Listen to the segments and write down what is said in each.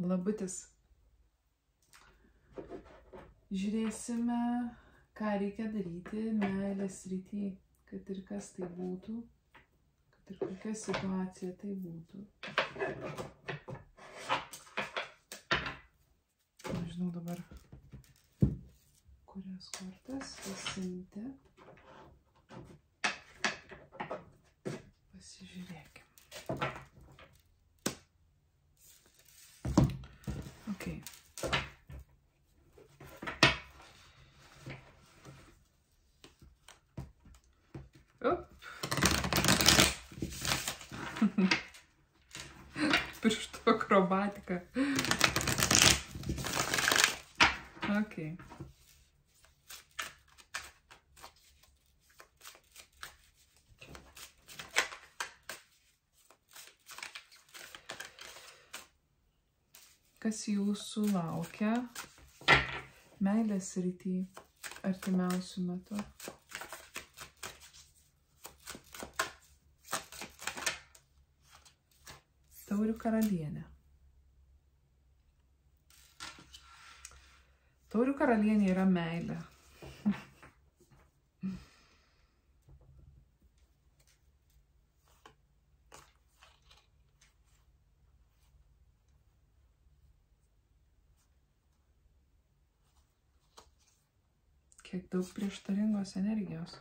Labutis. Žiūrėsime, ką reikia daryti meilės srity, kad ir kas tai būtų, kad ir kokia situacija tai būtų. Nežinau dabar, kurias kortas pasiimti. Pasižiūrėkim. Okay. Pirštų akrobatika. Okay. Kas jūsų laukia meilės srity artimiausių metų? Taurių karalienė. Taurių karalienė yra meilė. Kiek daug prieštaringos energijos.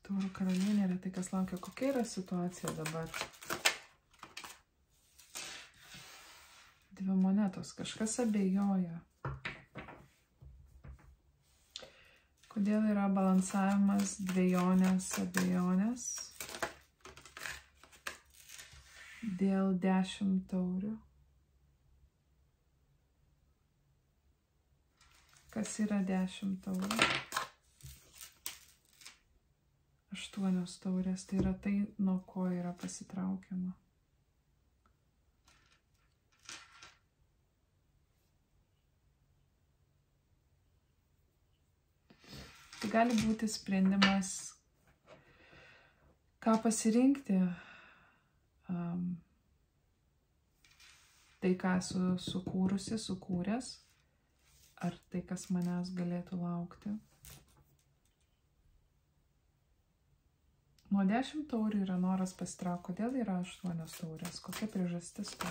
Taurių karalienė yra tai, kas laukia. Kokia yra situacija dabar? Dvi monetos. Kažkas abejoja. Kodėl yra balansavimas, dvejonės, abejonės? Dėl 10 taurių. Kas yra 10 taurių? 8 taurės, tai yra tai, nuo ko yra pasitraukiama. Tai gali būti sprendimas, ką pasirinkti. Tai, ką esu sukūręs, ar tai, kas manęs galėtų laukti. Nuo 10 taurių yra noras pasitraukti. Kodėl yra 8 taurės? Kokia priežastis to?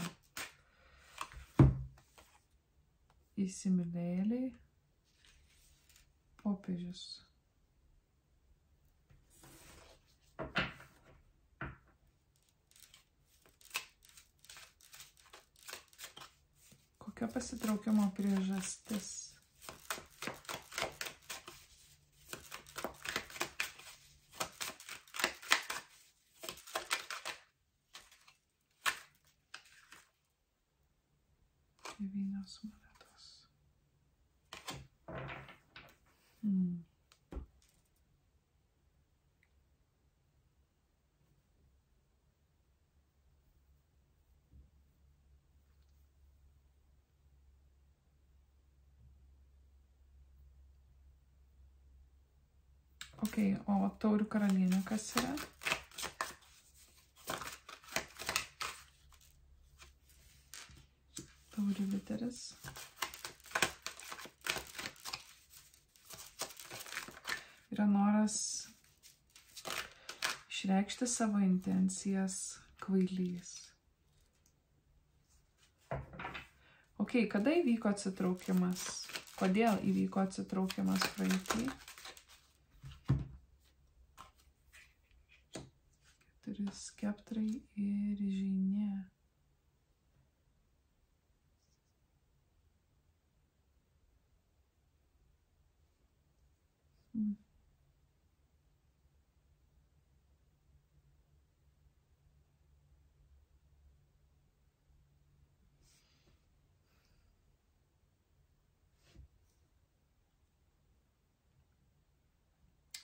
Įsimylėjėliai. Popiežius. Kokia pasitraukimo priežastis? Devynios monetos. Ok, o taurių karalienė kas yra? Taurių literis. Yra noras išreikšti savo intencijas kvailys. Ok, kada įvyko atsitraukimas? Kodėl įvyko atsitraukimas praeitį? 4 skeptrai ir žynė.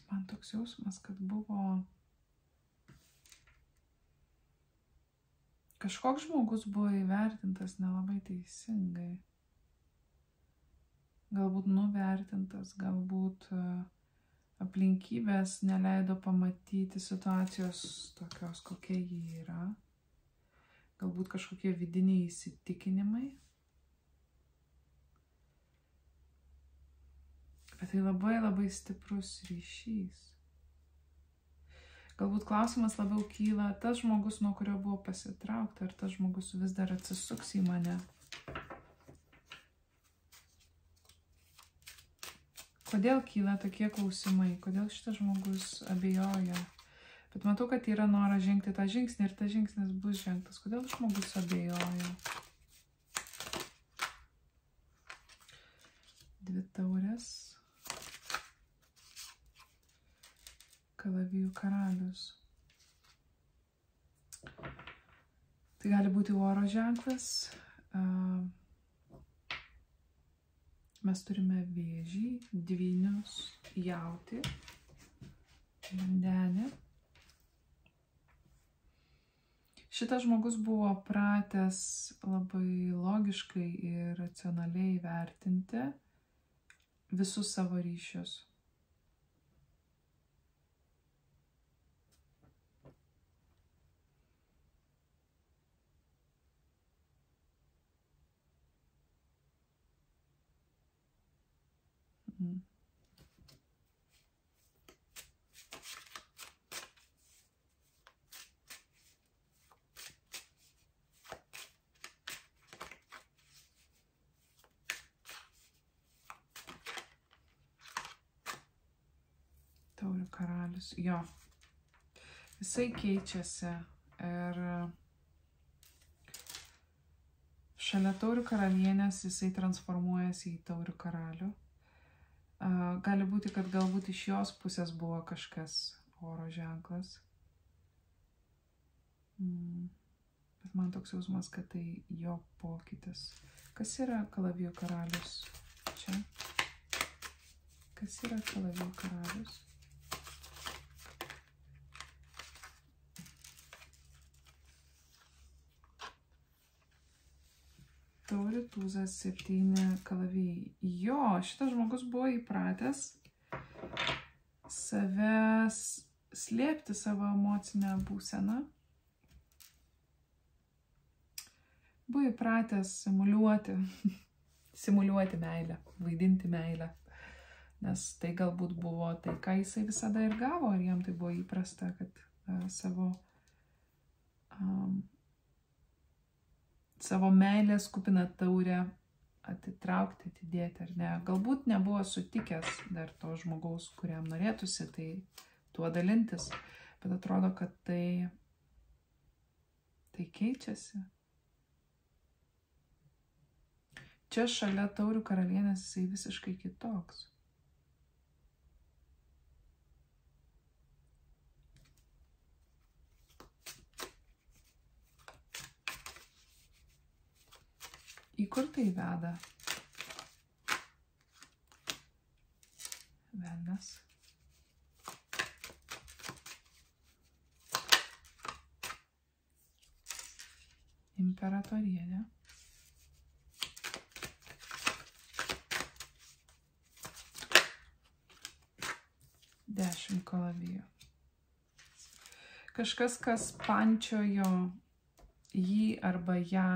Man toks jausmas, kad buvo kažkoks žmogus buvo įvertintas nelabai teisingai. galbūt nuvertintas, galbūt aplinkybės neleido pamatyti situacijos tokios, kokia ji yra, galbūt kažkokie vidiniai įsitikinimai. Bet tai labai labai stiprus ryšys. Galbūt klausimas labiau kyla, tas žmogus, nuo kurio buvo pasitraukta, ar tas žmogus vis dar atsisuks į mane. Kodėl kyla tokie klausimai, kodėl šitas žmogus abejoja. Bet matau, kad yra noras žengti tą žingsnį ir tas žingsnis bus žengtas. Kodėl žmogus abejoja? 2 taurės. Kalavijų karalius. Tai gali būti oro ženklas. Mes turime vėžį, dvynius, jautį, vandenį. Šitas žmogus buvo pratęs labai logiškai ir racionaliai vertinti visus savo ryšius. Taurių karalius, jo. Jisai keičiasi ir šalia taurių karalienės jisai transformuojasi į taurių karalių. Gali būti, kad galbūt iš jos pusės buvo kažkas oro ženklas. Bet man toks jausmas, kad tai jo pokytis. Kas yra kalavijų karalius čia? Kas yra kalavijų karalius? Taurių tūzas 7 kalavijai. Jo, šitas žmogus buvo įpratęs savęs slėpti savo emocinę būseną. Buvo įpratęs simuliuoti meilę, vaidinti meilę. Nes tai galbūt buvo tai, ką jisai visada ir gavo, ir jam tai buvo įprasta, kad savo meilės kupiną taurę atitraukti, atidėti ar ne. Galbūt nebuvo sutikęs dar to žmogaus, kuriam norėtųsi tai tuo dalintis, bet atrodo, kad tai keičiasi. Čia šalia taurių karalienės jisai visiškai kitoks. Į kur tai veda? Velnias. Imperatorienė. Dešimt kalavijų. Kažkas, kas pančiojo jį arba ją,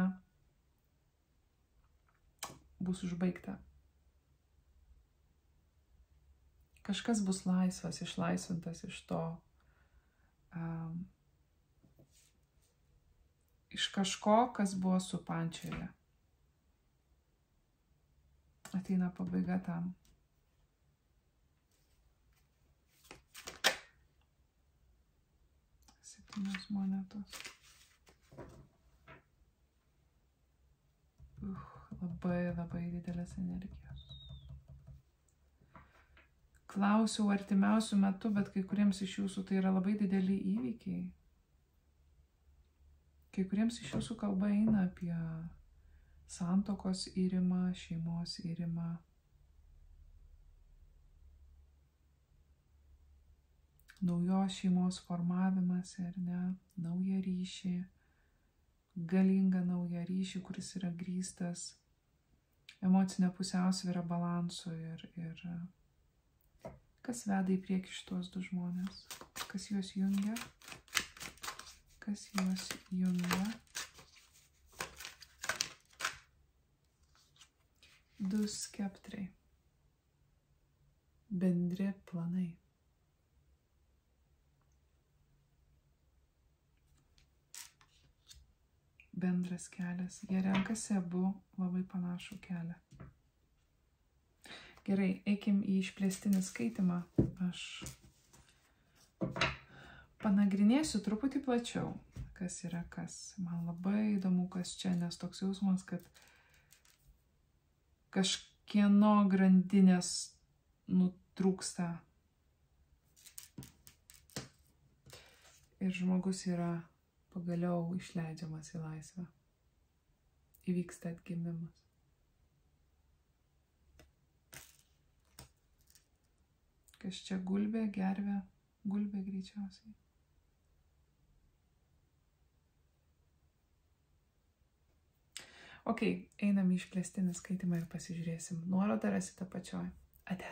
bus užbaigta. Kažkas bus laisvas, išlaisvintas iš to, iš kažko, kas buvo supančioje. Ateina pabaiga tam. 7 monetos. Labai didelės energijos. Klausiau artimiausių metų, bet kai kuriems iš jūsų tai yra labai dideli įvykiai. Kai kuriems iš jūsų kalba eina apie santuokos irimą, šeimos irimą. Naujos šeimos formavimas, ar ne, naują ryšį, galingą naują ryšį, kuris yra grįstas emocinę pusiausvyrą, balansų ir kas veda į priekį šitos du žmonės, kas juos jungia, Du skeptrai. Bendri planai. Bendras kelias. Jie renkasi abu labai panašų kelią. Gerai, eikim į išplėstinį skaitimą. Aš panagrinėsiu truputį plačiau, kas yra kas. Man labai įdomu, kas čia, nes toks jausmas, kad kažkieno grandinės nutrūksta. Ir žmogus yra pagaliau išleidžiamas į laisvę. Įvyksta atgimimas. Kas čia gulbė, gervė, gulbė greičiausiai. Ok, einam į išplėstinį skaitimą ir pasižiūrėsim. Nuorodą rasite apačioj. Ate.